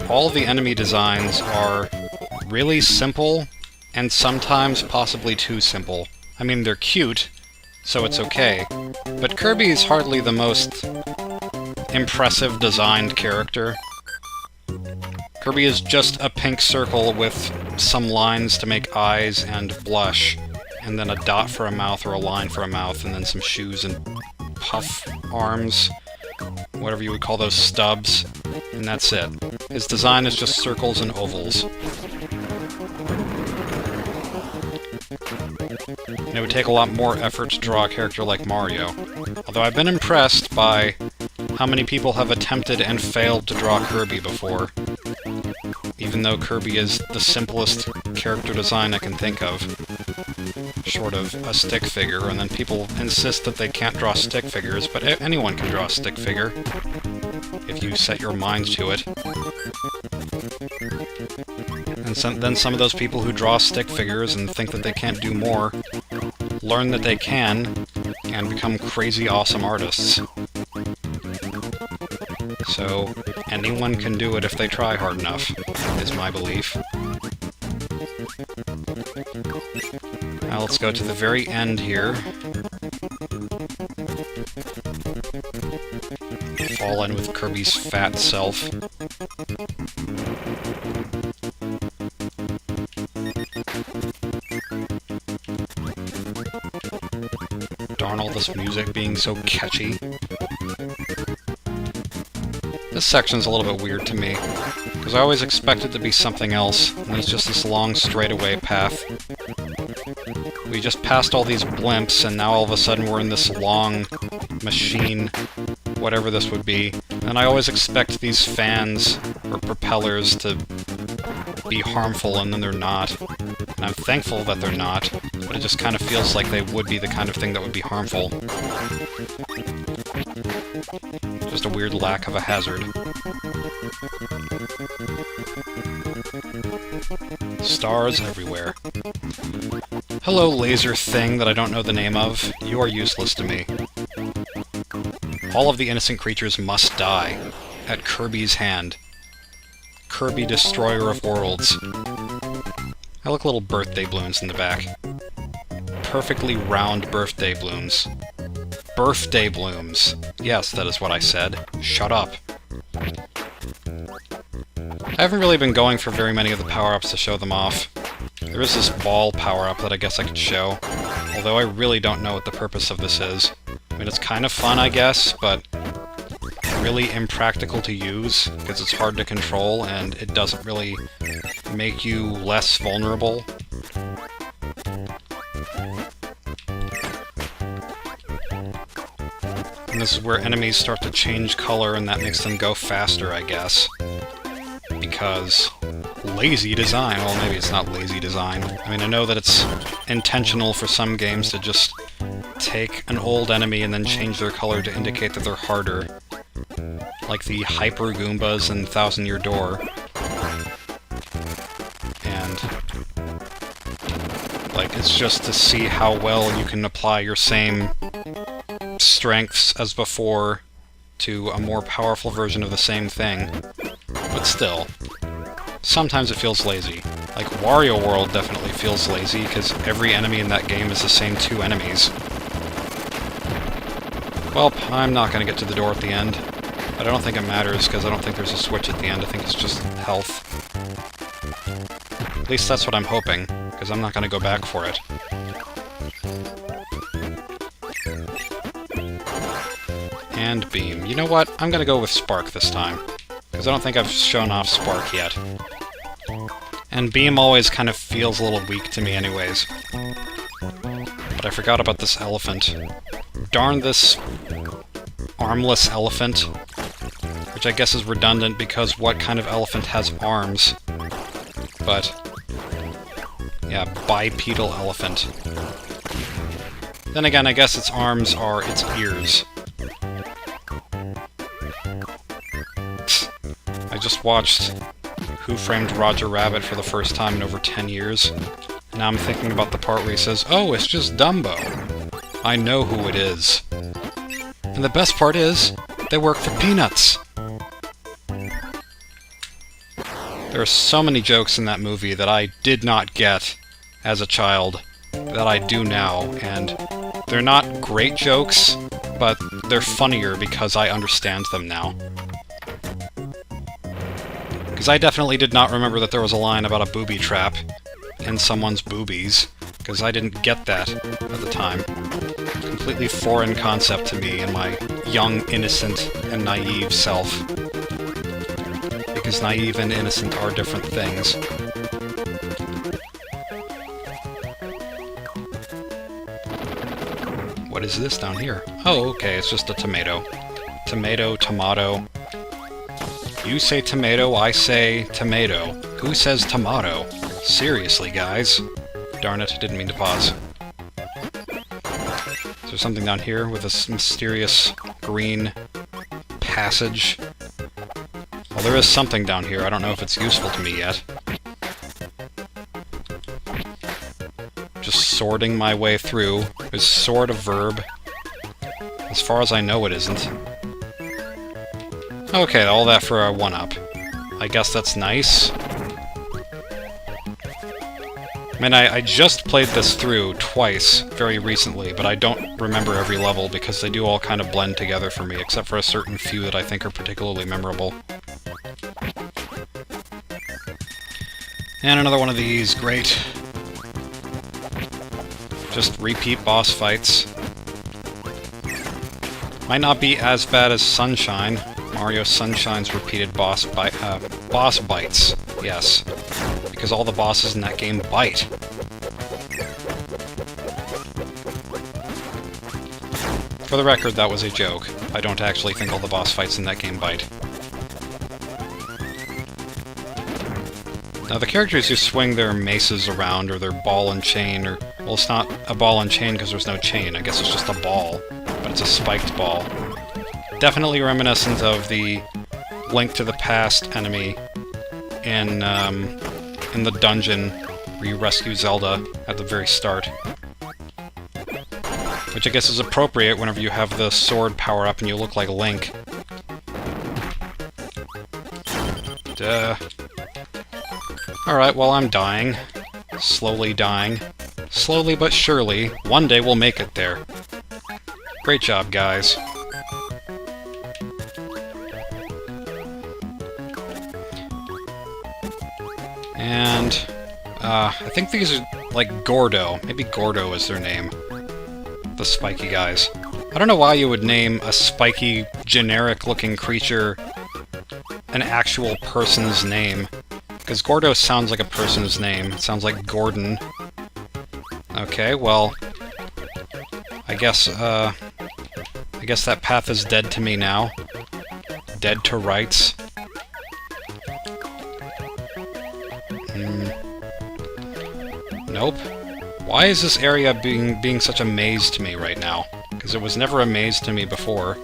all the enemy designs are really simple, and sometimes possibly too simple. I mean, they're cute, so it's okay, but Kirby is hardly the most impressive designed character. Kirby is just a pink circle with some lines to make eyes and blush, and then a dot for a mouth or a line for a mouth, and then some shoes and puff arms, whatever you would call those, stubs, and that's it. His design is just circles and ovals. And it would take a lot more effort to draw a character like Mario. Although I've been impressed by how many people have attempted and failed to draw Kirby before. Even though Kirby is the simplest character design I can think of. Short of a stick figure, and then people insist that they can't draw stick figures, but anyone can draw a stick figure if you set your mind to it. And then some of those people who draw stick figures and think that they can't do more learn that they can and become crazy awesome artists. So anyone can do it if they try hard enough, is my belief. Now let's go to the very end here. Fall in with Kirby's fat self. Darn all this music being so catchy. This section's a little bit weird to me, because I always expect it to be something else, and it's just this long straightaway path. We just passed all these blimps, and now all of a sudden we're in this long machine, whatever this would be, and I always expect these fans or propellers to be harmful, and then they're not. And I'm thankful that they're not, but it just kind of feels like they would be the kind of thing that would be harmful. Just a weird lack of a hazard. Stars everywhere. Hello, laser thing that I don't know the name of. You are useless to me. All of the innocent creatures must die. At Kirby's hand. Kirby, destroyer of worlds. I like little birthday balloons in the back. Perfectly round birthday blooms. Birthday blooms. Yes, that is what I said. Shut up. I haven't really been going for very many of the power-ups to show them off. There is this ball power-up that I guess I could show, although I really don't know what the purpose of this is. I mean, it's kind of fun, I guess, but really impractical to use, because it's hard to control, and it doesn't really make you less vulnerable. And this is where enemies start to change color, and that makes them go faster, I guess. Because lazy design. Well, maybe it's not lazy design. I mean, I know that it's intentional for some games to just take an old enemy and then change their color to indicate that they're harder. Like the Hyper Goombas in Thousand Year Door. And like, it's just to see how well you can apply your same strengths as before to a more powerful version of the same thing. But still, sometimes it feels lazy. Like, Wario World definitely feels lazy, because every enemy in that game is the same two enemies. Well, I'm not going to get to the door at the end. But I don't think it matters, because I don't think there's a switch at the end. I think it's just health. At least that's what I'm hoping, because I'm not going to go back for it. And Beam. You know what? I'm going to go with Spark this time. Because I don't think I've shown off Spark yet. And Beam always kind of feels a little weak to me anyways. But I forgot about this elephant. Darn this armless elephant. Which I guess is redundant because what kind of elephant has arms? But yeah, bipedal elephant. Then again, I guess its arms are its ears. I just watched Who Framed Roger Rabbit for the first time in over 10 years. Now I'm thinking about the part where he says, "Oh, it's just Dumbo. I know who it is." And the best part is, they work for peanuts. There are so many jokes in that movie that I did not get as a child that I do now, and they're not great jokes, but they're funnier because I understand them now. Because I definitely did not remember that there was a line about a booby trap in someone's boobies, because I didn't get that at the time. Completely foreign concept to me and my young, innocent, and naive self. Because naive and innocent are different things. What is this down here? Oh, okay, it's just a tomato. Tomato, tomato. You say tomato, I say tomato. Who says tomato? Seriously, guys. Darn it, didn't mean to pause. Is there something down here with this mysterious green passage? Well, there is something down here. I don't know if it's useful to me yet. Just sorting my way through. Is sort a verb? As far as I know, it isn't. Okay, all that for a 1-up. I guess that's nice. I mean, I just played this through twice very recently, but I don't remember every level because they do all kind of blend together for me, except for a certain few that I think are particularly memorable. And another one of these, great. Just repeat boss fights. Might not be as bad as Sunshine. Mario Sunshine's repeated boss bites. Yes. Because all the bosses in that game bite. For the record, that was a joke. I don't actually think all the boss fights in that game bite. Now, the characters who swing their maces around, or their ball and chain, or... Well, it's not a ball and chain because there's no chain. I guess it's just a ball, but it's a spiked ball. Definitely reminiscent of the Link to the Past enemy in the dungeon where you rescue Zelda at the very start. Which I guess is appropriate whenever you have the sword power up and you look like Link. Duh. Alright, well, I'm dying. Slowly dying. Slowly but surely, one day we'll make it there. Great job, guys. And, I think these are, like, Gordo. Maybe Gordo is their name. The spiky guys. I don't know why you would name a spiky, generic-looking creature an actual person's name. Because Gordo sounds like a person's name. It sounds like Gordon. Okay, well... I guess that path is dead to me now. Dead to rights. Nope. Why is this area being such a maze to me right now? Because it was never a maze to me before.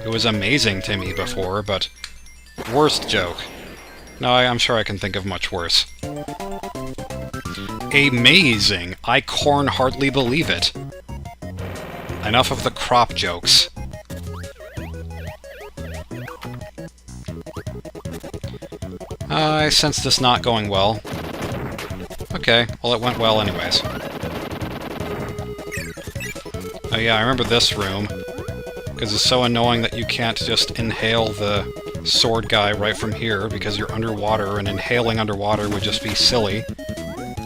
It was amazing to me before, but... Worst joke. No, I'm sure I can think of much worse. Amazing! I corn hardly believe it. Enough of the crop jokes. I sense this not going well. Okay, well it went well anyways. Oh yeah, I remember this room. Because it's so annoying that you can't just inhale the sword guy right from here, because you're underwater, and inhaling underwater would just be silly.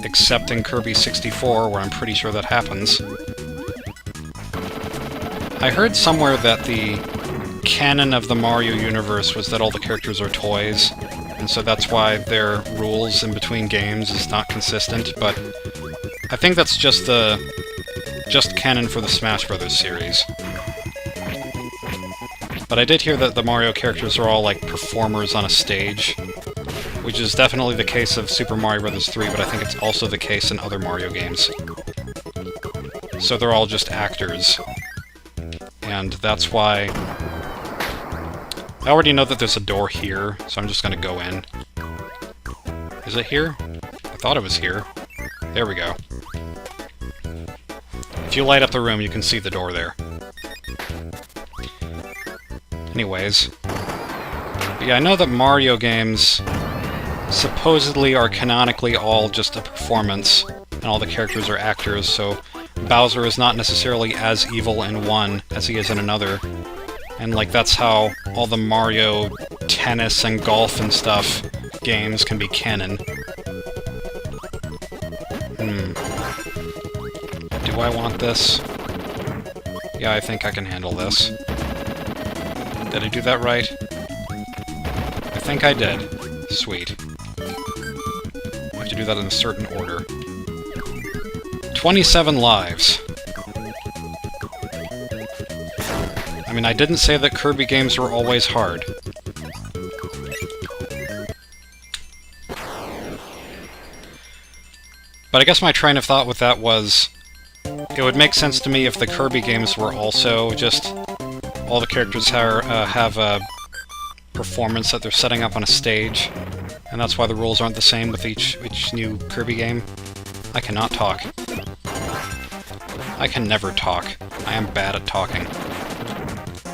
Except in Kirby 64, where I'm pretty sure that happens. I heard somewhere that the canon of the Mario universe was that all the characters are toys, and so that's why their rules in between games is not consistent, but I think that's just canon for the Smash Bros. Series. But I did hear that the Mario characters are all like performers on a stage, which is definitely the case of Super Mario Bros. 3, but I think it's also the case in other Mario games. So they're all just actors. And that's why... I already know that there's a door here, so I'm just gonna go in. Is it here? I thought it was here. There we go. If you light up the room, you can see the door there. Anyways. But yeah, I know that Mario games supposedly are canonically all just a performance, and all the characters are actors, so Bowser is not necessarily as evil in one as he is in another. And like that's how all the Mario tennis and golf and stuff games can be canon. Do I want this? Yeah, I think I can handle this. Did I do that right? I think I did. Sweet. I have to do that in a certain order. 27 lives. I mean, I didn't say that Kirby games were always hard. But I guess my train of thought with that was, it would make sense to me if the Kirby games were also just all the characters have a performance that they're setting up on a stage, and that's why the rules aren't the same with each new Kirby game. I cannot talk. I can never talk. I am bad at talking.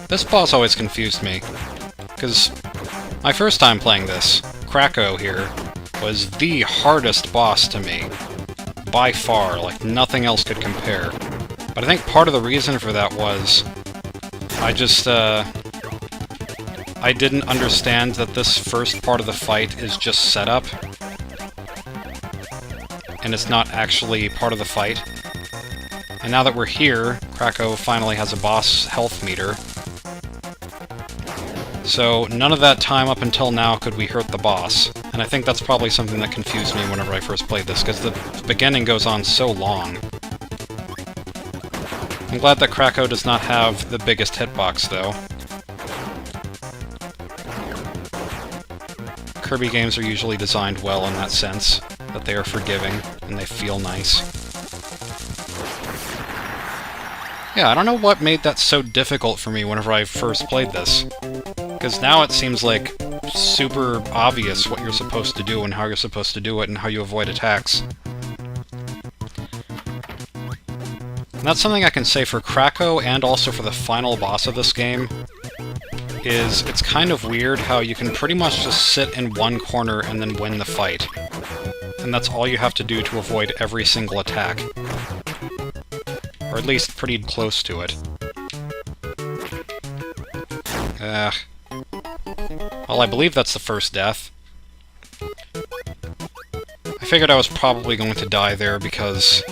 This boss always confused me, because my first time playing this, Croco here, was the hardest boss to me. By far, like nothing else could compare. But I think part of the reason for that was I didn't understand that this first part of the fight is just setup, and it's not actually part of the fight. And now that we're here, Croco finally has a boss health meter. So none of that time up until now could we hurt the boss. And I think that's probably something that confused me whenever I first played this, because the beginning goes on so long. I'm glad that Croco does not have the biggest hitbox, though. Kirby games are usually designed well in that sense, that they are forgiving, and they feel nice. Yeah, I don't know what made that so difficult for me whenever I first played this. Because now it seems like super obvious what you're supposed to do and how you're supposed to do it and how you avoid attacks. And that's something I can say for Croco and also for the final boss of this game, is it's kind of weird how you can pretty much just sit in one corner and then win the fight. And that's all you have to do to avoid every single attack. Or at least pretty close to it. Well, I believe that's the first death. I figured I was probably going to die there because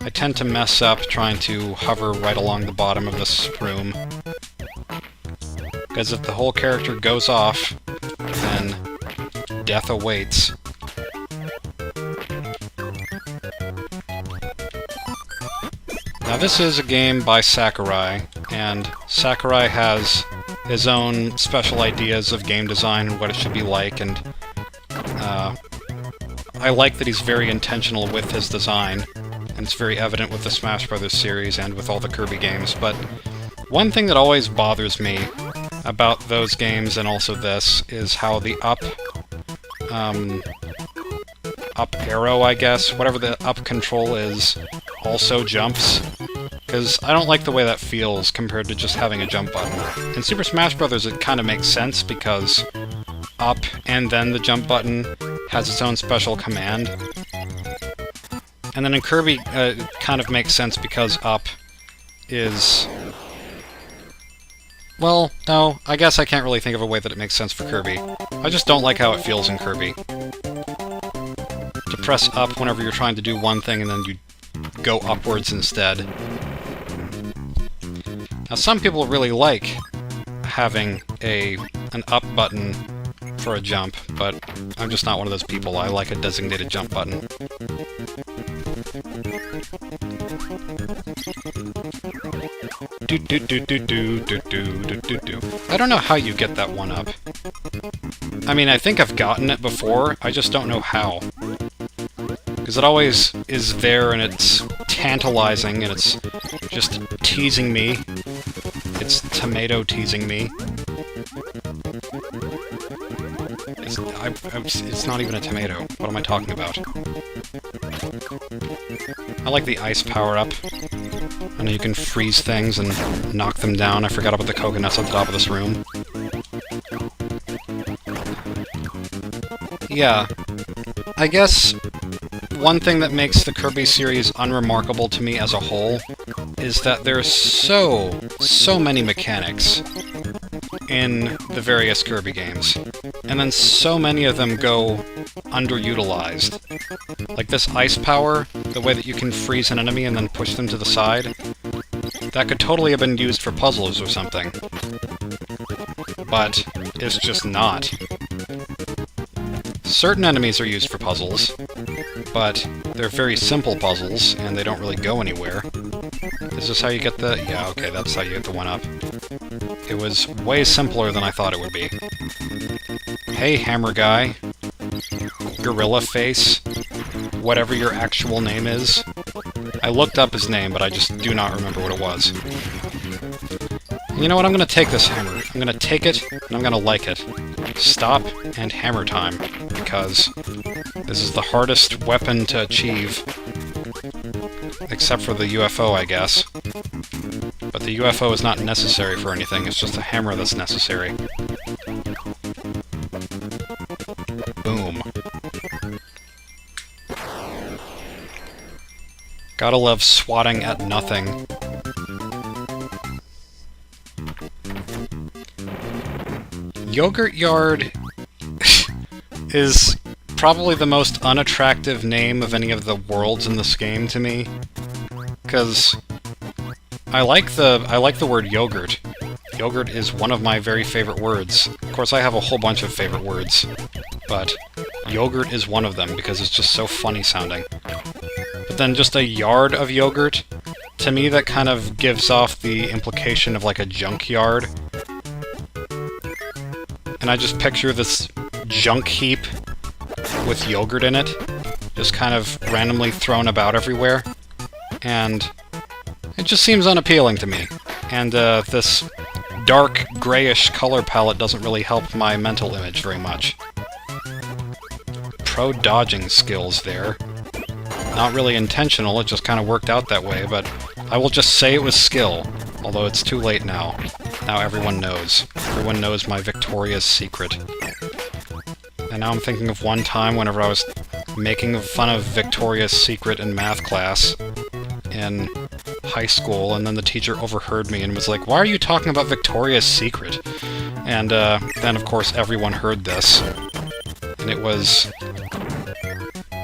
I tend to mess up trying to hover right along the bottom of this room. Because if the whole character goes off, then death awaits. Now this is a game by Sakurai, and Sakurai has his own special ideas of game design and what it should be like, and I like that he's very intentional with his design, and it's very evident with the Smash Bros. Series and with all the Kirby games, but one thing that always bothers me about those games and also this is how the up arrow, I guess, whatever the up control is, also jumps. Because I don't like the way that feels compared to just having a jump button. In Super Smash Bros. It kind of makes sense because up and then the jump button has its own special command. And then in Kirby, it kind of makes sense because up is... Well, no, I guess I can't really think of a way that it makes sense for Kirby. I just don't like how it feels in Kirby. To press up whenever you're trying to do one thing and then you go upwards instead. Now some people really like having an up button for a jump, but I'm just not one of those people. I like a designated jump button. I don't know how you get that one up. I mean, I think I've gotten it before, I just don't know how. Because it always is there, and it's tantalizing, and it's just teasing me. It's tomato teasing me. It's not even a tomato. What am I talking about? I like the ice power-up. I know you can freeze things and knock them down. I forgot about the coconuts at the top of this room. Yeah, I guess one thing that makes the Kirby series unremarkable to me as a whole is that there's so many mechanics in the various Kirby games, and then so many of them go underutilized. Like this ice power, the way that you can freeze an enemy and then push them to the side, that could totally have been used for puzzles or something. But it's just not. Certain enemies are used for puzzles, but they're very simple puzzles, and they don't really go anywhere. Is this how you get the... Yeah, okay, that's how you get the 1-up. It was way simpler than I thought it would be. Hey, Hammer Guy. Gorilla Face. Whatever your actual name is. I looked up his name, but I just do not remember what it was. And you know what? I'm gonna take this hammer. I'm gonna take it, and I'm gonna like it. Stop and hammer time, because this is the hardest weapon to achieve. Except for the UFO, I guess. But the UFO is not necessary for anything, it's just a hammer that's necessary. Boom. Gotta love swatting at nothing. Yogurt Yard is probably the most unattractive name of any of the worlds in this game to me. Because I like the word yogurt. Yogurt is one of my very favorite words. Of course, I have a whole bunch of favorite words, but yogurt is one of them because it's just so funny sounding. But then just a yard of yogurt, to me that kind of gives off the implication of like a junkyard. And I just picture this junk heap with yogurt in it, just kind of randomly thrown about everywhere. And it just seems unappealing to me. And this dark, grayish color palette doesn't really help my mental image very much. Pro dodging skills there. Not really intentional, it just kind of worked out that way, but I will just say it was skill, although it's too late now. Now everyone knows. Everyone knows my Victoria's Secret. And now I'm thinking of one time whenever I was making fun of Victoria's Secret in math class in high school, and then the teacher overheard me and was like, "Why are you talking about Victoria's Secret?" And then of course everyone heard this. And it was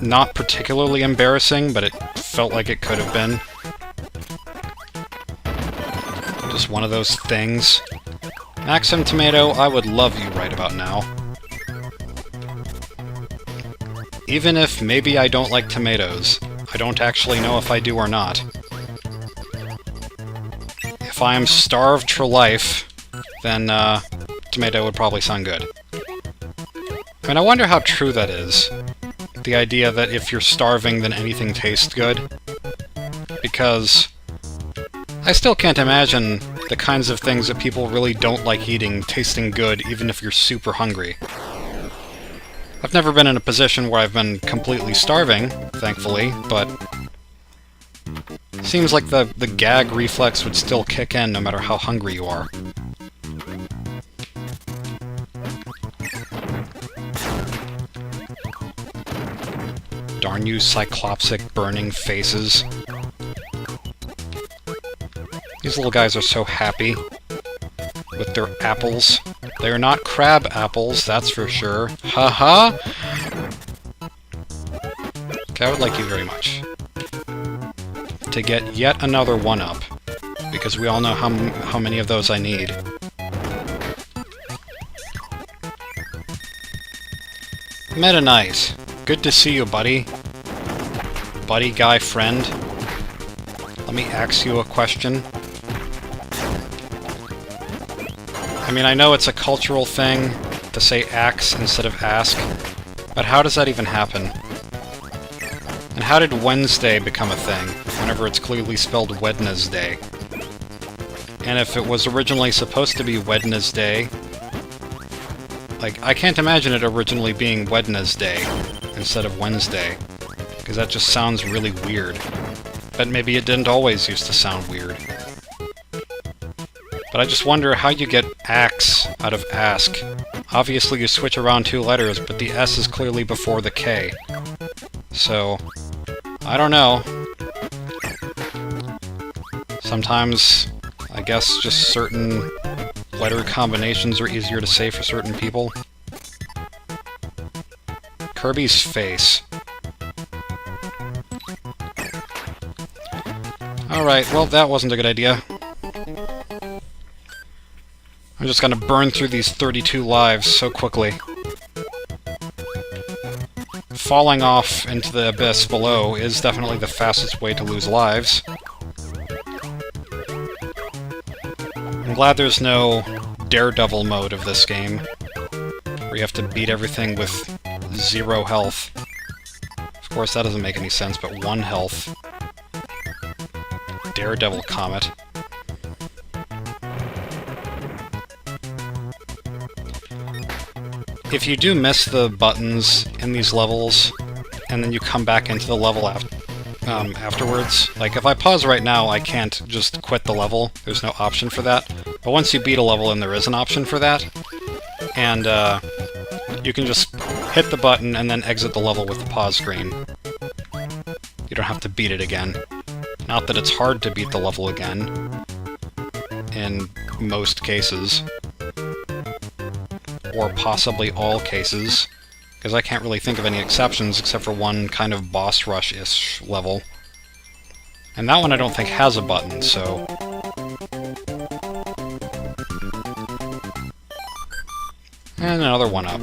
not particularly embarrassing, but it felt like it could have been. Just one of those things. Maxim Tomato, I would love you right about now. Even if maybe I don't like tomatoes, I don't actually know if I do or not. If I am starved for life, then tomato would probably sound good. I mean, I wonder how true that is. The idea that if you're starving, then anything tastes good. Because I still can't imagine the kinds of things that people really don't like eating tasting good, even if you're super hungry. I've never been in a position where I've been completely starving, thankfully, but seems like the gag reflex would still kick in no matter how hungry you are. Darn you, cyclopsic burning faces. These little guys are so happy with their apples. They are not crab apples, that's for sure. Haha! Okay, I would like you very much. To get yet another 1-up, because we all know how many of those I need. Meta Knight, good to see you, buddy. Buddy, guy, friend. Let me ask you a question. I mean, I know it's a cultural thing to say axe instead of ask, but how does that even happen? And how did Wednesday become a thing, whenever it's clearly spelled Wednesday? And if it was originally supposed to be Wednesday, like, I can't imagine it originally being Wednesday instead of Wednesday, because that just sounds really weird. But maybe it didn't always used to sound weird. But I just wonder how you get axe out of ask. Obviously you switch around 2 letters, but the S is clearly before the K. So, I don't know. Sometimes, I guess, just certain letter combinations are easier to say for certain people. Kirby's face. Alright, well, that wasn't a good idea. I'm just gonna burn through these 32 lives so quickly. Falling off into the abyss below is definitely the fastest way to lose lives. I'm glad there's no Daredevil mode of this game, where you have to beat everything with 0 health. Of course, that doesn't make any sense, but 1 health. Daredevil Comet. If you do miss the buttons in these levels, and then you come back into the level afterwards, like if I pause right now, I can't just quit the level. There's no option for that. But once you beat a level, then there is an option for that. And you can just hit the button and then exit the level with the pause screen. You don't have to beat it again. Not that it's hard to beat the level again, in most cases. Or possibly all cases, because I can't really think of any exceptions except for one kind of boss rush-ish level. And that one I don't think has a button, so... And another one up.